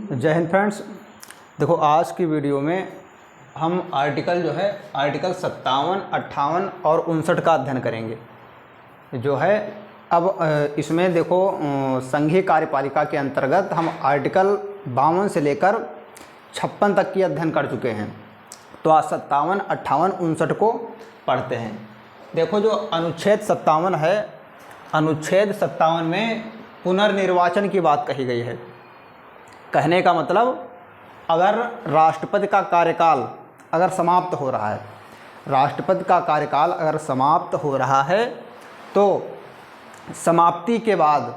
जय हिंद फ्रेंड्स। देखो आज की वीडियो में हम आर्टिकल 57, 58 और 59 का अध्ययन करेंगे। जो है अब इसमें देखो संघीय कार्यपालिका के अंतर्गत हम आर्टिकल 52 से लेकर 56 तक की अध्ययन कर चुके हैं। तो आज 57, 58, 59 को पढ़ते हैं। देखो जो अनुच्छेद 57 है, अनुच्छेद 57 में पुनर्निर्वाचन की बात कही गई है। कहने का मतलब अगर राष्ट्रपति का कार्यकाल अगर समाप्त हो रहा है, राष्ट्रपति का कार्यकाल अगर समाप्त हो रहा है तो समाप्ति के बाद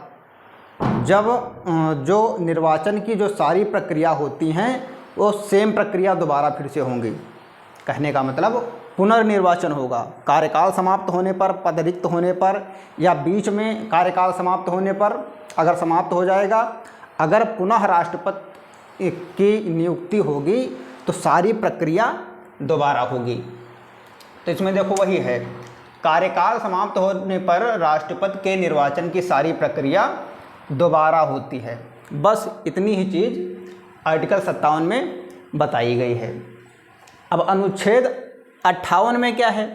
जब जो निर्वाचन की जो सारी प्रक्रिया होती हैं वो सेम प्रक्रिया दोबारा फिर से होंगी। कहने का मतलब पुनर्निर्वाचन होगा। कार्यकाल समाप्त होने पर, पद रिक्त होने पर या बीच में कार्यकाल समाप्त होने पर अगर समाप्त हो जाएगा, अगर पुनः राष्ट्रपति की नियुक्ति होगी तो सारी प्रक्रिया दोबारा होगी। तो इसमें देखो वही है, कार्यकाल समाप्त होने पर राष्ट्रपति के निर्वाचन की सारी प्रक्रिया दोबारा होती है। बस इतनी ही चीज़ आर्टिकल 57 में बताई गई है। अब अनुच्छेद 58 में क्या है?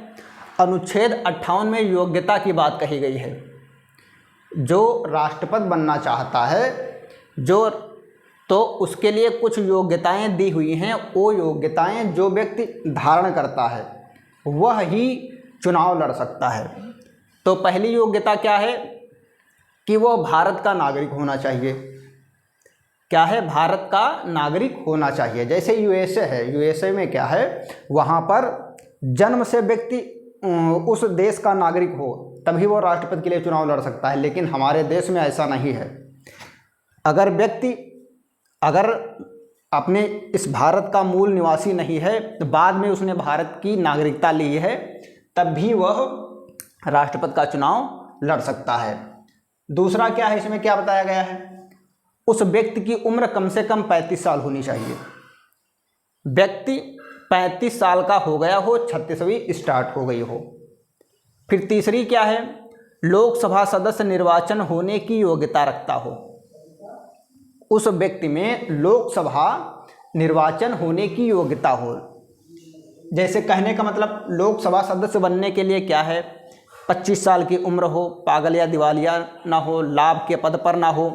अनुच्छेद 58 में योग्यता की बात कही गई है। जो राष्ट्रपति बनना चाहता है तो उसके लिए कुछ योग्यताएं दी हुई हैं। वो योग्यताएं जो व्यक्ति धारण करता है वह ही चुनाव लड़ सकता है। तो पहली योग्यता क्या है कि वो भारत का नागरिक होना चाहिए। क्या है? भारत का नागरिक होना चाहिए। जैसे यूएसए है, यूएसए में क्या है, वहाँ पर जन्म से व्यक्ति उस देश का नागरिक हो तभी वो राष्ट्रपति के लिए चुनाव लड़ सकता है। लेकिन हमारे देश में ऐसा नहीं है। अगर व्यक्ति अपने इस भारत का मूल निवासी नहीं है तो बाद में उसने भारत की नागरिकता ली है तब भी वह राष्ट्रपति का चुनाव लड़ सकता है। दूसरा क्या है, इसमें क्या बताया गया है, उस व्यक्ति की उम्र कम से कम 35 साल होनी चाहिए। व्यक्ति 35 साल का हो गया हो, 36वीं स्टार्ट हो गई हो। फिर तीसरी क्या है, लोकसभा सदस्य निर्वाचन होने की योग्यता रखता हो। उस व्यक्ति में लोकसभा निर्वाचन होने की योग्यता हो। जैसे कहने का मतलब लोकसभा सदस्य बनने के लिए क्या है, 25 साल की उम्र हो, पागल या दिवालिया ना हो, लाभ के पद पर ना हो,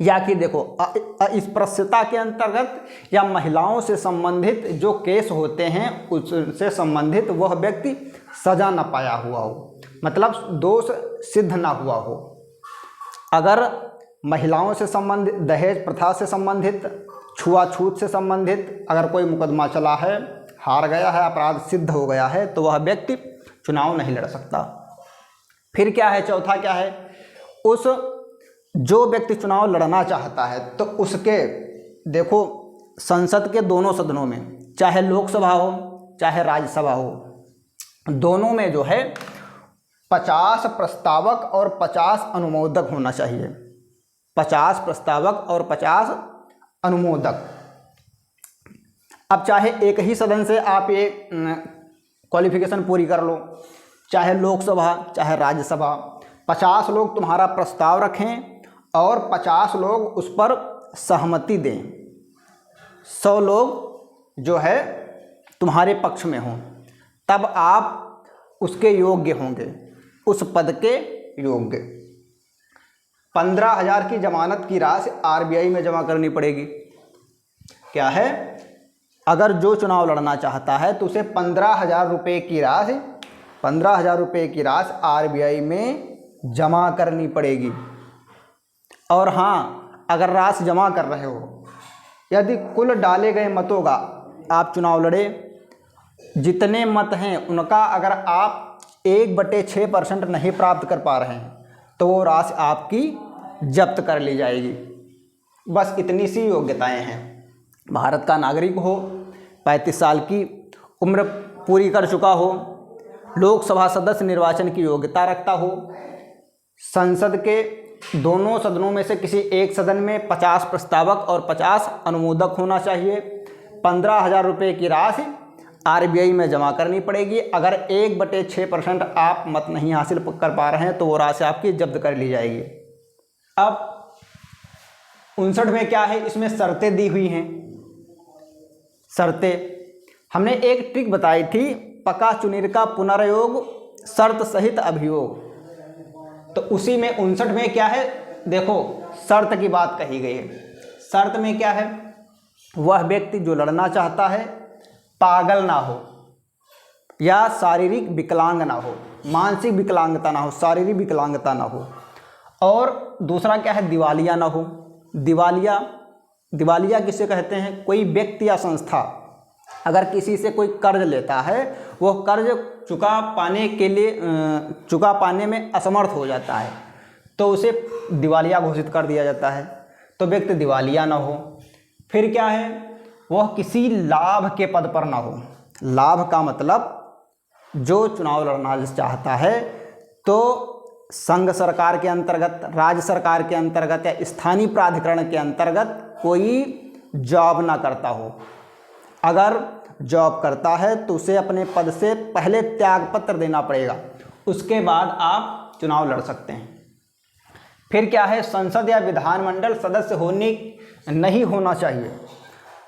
या कि देखो अस्पृश्यता के अंतर्गत या महिलाओं से संबंधित जो केस होते हैं उससे संबंधित वह व्यक्ति सजा न पाया हुआ हो, मतलब दोष सिद्ध ना हुआ हो। अगर महिलाओं से संबंधित, दहेज प्रथा से संबंधित, छुआछूत से संबंधित अगर कोई मुकदमा चला है, हार गया है, अपराध सिद्ध हो गया है तो वह व्यक्ति चुनाव नहीं लड़ सकता। फिर क्या है, चौथा क्या है, उस जो व्यक्ति चुनाव लड़ना चाहता है तो उसके देखो संसद के दोनों सदनों में, चाहे लोकसभा हो चाहे राज्यसभा हो, दोनों में जो है 50 प्रस्तावक और 50 अनुमोदक होना चाहिए। 50 प्रस्तावक और 50 अनुमोदक। अब चाहे एक ही सदन से आप ये क्वालिफिकेशन पूरी कर लो, चाहे लोकसभा चाहे राज्यसभा, 50 लोग तुम्हारा प्रस्ताव रखें और 50 लोग उस पर सहमति दें, 100 लोग जो है तुम्हारे पक्ष में हों, तब आप उसके योग्य होंगे, उस पद के योग्य। 15,000 की जमानत की राशि आरबीआई में जमा करनी पड़ेगी। क्या है, अगर जो चुनाव लड़ना चाहता है तो उसे 15,000 रुपये की राशि, 15,000 रुपये की राशि आरबीआई में जमा करनी पड़ेगी। और हाँ, अगर राशि जमा कर रहे हो, यदि कुल डाले गए मतों का आप चुनाव लड़े, जितने मत हैं उनका अगर आप 1/6% नहीं प्राप्त कर पा रहे हैं तो वो राशि आपकी जब्त कर ली जाएगी। बस इतनी सी योग्यताएं हैं। भारत का नागरिक हो, 35 साल की उम्र पूरी कर चुका हो, लोकसभा सदस्य निर्वाचन की योग्यता रखता हो, संसद के दोनों सदनों में से किसी एक सदन में 50 प्रस्तावक और 50 अनुमोदक होना चाहिए, 15,000 रुपये की राशि आरबीआई में जमा करनी पड़ेगी। अगर 1/6% आप मत नहीं हासिल कर पा रहे हैं तो वो राशि आपकी जब्त कर ली जाएगी। अब 59 में क्या है, इसमें शर्तें दी हुई हैं। शर्तें हमने एक ट्रिक बताई थी, पका चुनीर का पुनर्योग शर्त सहित अभियोग, तो उसी में 59 में क्या है, देखो शर्त की बात कही गई है। शर्त में क्या है, वह व्यक्ति जो लड़ना चाहता है पागल ना हो या शारीरिक विकलांग ना हो, मानसिक विकलांगता ना हो, शारीरिक विकलांगता ना हो। और दूसरा क्या है, दिवालिया ना हो। दिवालिया किसे कहते हैं, कोई व्यक्ति या संस्था अगर किसी से कोई कर्ज लेता है, वो कर्ज चुका पाने में असमर्थ हो जाता है, तो उसे दिवालिया घोषित कर दिया जाता है, तो व्यक्ति दिवालिया ना हो। फिर क्या है, वह किसी लाभ के पद पर ना हो। लाभ का मतलब जो चुनाव लड़ना चाहता है तो संघ सरकार के अंतर्गत, राज्य सरकार के अंतर्गत या स्थानीय प्राधिकरण के अंतर्गत कोई जॉब ना करता हो। अगर जॉब करता है तो उसे अपने पद से पहले त्यागपत्र देना पड़ेगा, उसके बाद आप चुनाव लड़ सकते हैं। फिर क्या है, संसद या विधानमंडल सदस्य नहीं होना चाहिए।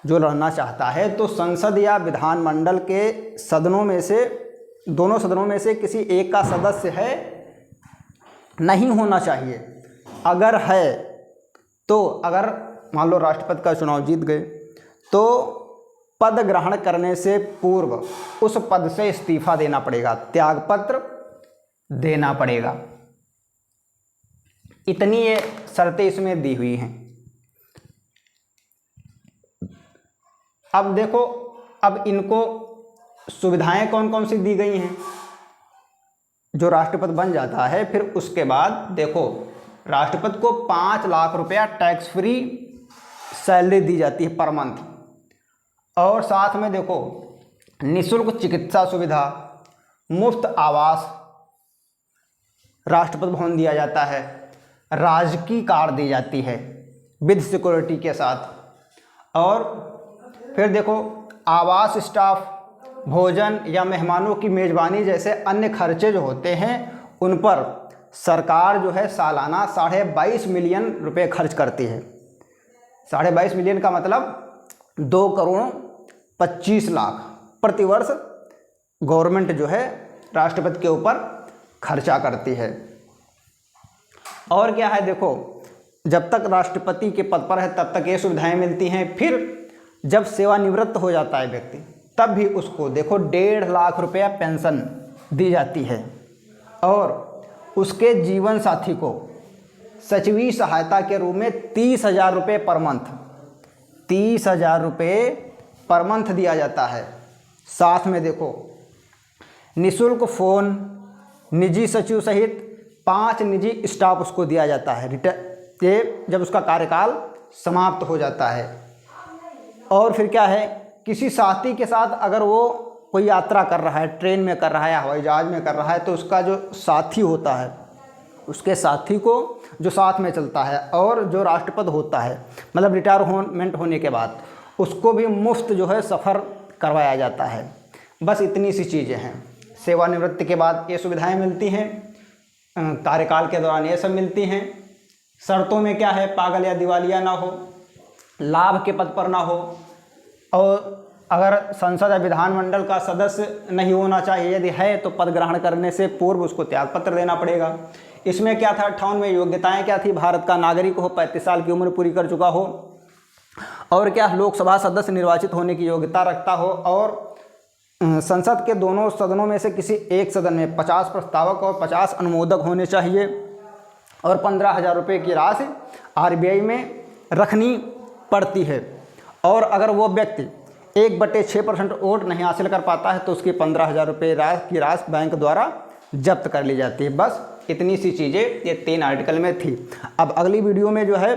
जो लड़ना चाहता है तो संसद या विधानमंडल के सदनों में से, दोनों सदनों में से किसी एक का सदस्य है नहीं होना चाहिए। अगर है तो, अगर मान लो राष्ट्रपति का चुनाव जीत गए तो पद ग्रहण करने से पूर्व उस पद से इस्तीफा देना पड़ेगा, त्यागपत्र देना पड़ेगा। इतनी ये शर्तें इसमें दी हुई हैं। अब देखो, अब इनको सुविधाएं कौन कौन सी दी गई हैं। जो राष्ट्रपति बन जाता है फिर उसके बाद देखो, राष्ट्रपति को 5 लाख रुपया टैक्स फ्री सैलरी दी जाती है पर मंथ, और साथ में देखो निःशुल्क चिकित्सा सुविधा, मुफ्त आवास राष्ट्रपति भवन दिया जाता है, राजकीय कार दी जाती है विद सिक्योरिटी के साथ, और फिर देखो आवास स्टाफ, भोजन या मेहमानों की मेज़बानी जैसे अन्य खर्चे जो होते हैं उन पर सरकार जो है सालाना 22.5 मिलियन रुपए खर्च करती है। 22.5 मिलियन का मतलब 2.25 करोड़ प्रतिवर्ष गवर्नमेंट जो है राष्ट्रपति के ऊपर खर्चा करती है। और क्या है, देखो जब तक राष्ट्रपति के पद पर है तब तक ये सुविधाएं मिलती हैं। फिर जब सेवानिवृत्त हो जाता है व्यक्ति तब भी उसको देखो 1.5 लाख रुपया पेंशन दी जाती है, और उसके जीवन साथी को सचिवी सहायता के रूप में 30,000 रुपये पर मंथ, 30,000 रुपये पर मंथ दिया जाता है। साथ में देखो निःशुल्क फ़ोन, निजी सचिव सहित 5 निजी स्टाफ उसको दिया जाता है ये जब उसका कार्यकाल समाप्त हो जाता है। और फिर क्या है, किसी साथी के साथ अगर वो कोई यात्रा कर रहा है, ट्रेन में कर रहा है या हवाई जहाज में कर रहा है, तो उसका जो साथी होता है, उसके साथी को जो साथ में चलता है और जो राष्ट्रपति होता है, मतलब रिटायरमेंट होने के बाद उसको भी मुफ्त जो है सफ़र करवाया जाता है। बस इतनी सी चीज़ें हैं। सेवानिवृत्ति के बाद ये सुविधाएं मिलती हैं, कार्यकाल के दौरान ये सब मिलती हैं। शर्तों में क्या है, पागल या दिवालिया ना हो, लाभ के पद पर ना हो, और अगर संसद या विधानमंडल का सदस्य नहीं होना चाहिए, यदि है तो पद ग्रहण करने से पूर्व उसको त्यागपत्र देना पड़ेगा। इसमें क्या था, 58 में योग्यताएं क्या थी, भारत का नागरिक हो, 35 साल की उम्र पूरी कर चुका हो, और क्या लोकसभा सदस्य निर्वाचित होने की योग्यता रखता हो, और संसद के दोनों सदनों में से किसी एक सदन में 50 प्रस्तावक और 50 अनुमोदक होने चाहिए, और 15,000 रुपये की राशि RBI में रखनी पड़ती है। और अगर वो व्यक्ति 1/6% वोट नहीं हासिल कर पाता है तो उसकी 15,000 रुपये की राशि बैंक द्वारा जब्त कर ली जाती है। बस इतनी सी चीज़ें ये 3 आर्टिकल में थी। अब अगली वीडियो में जो है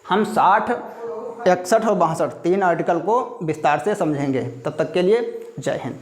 हम 60, 61 और 62 3 आर्टिकल को विस्तार से समझेंगे। तब तक के लिए जय हिंद।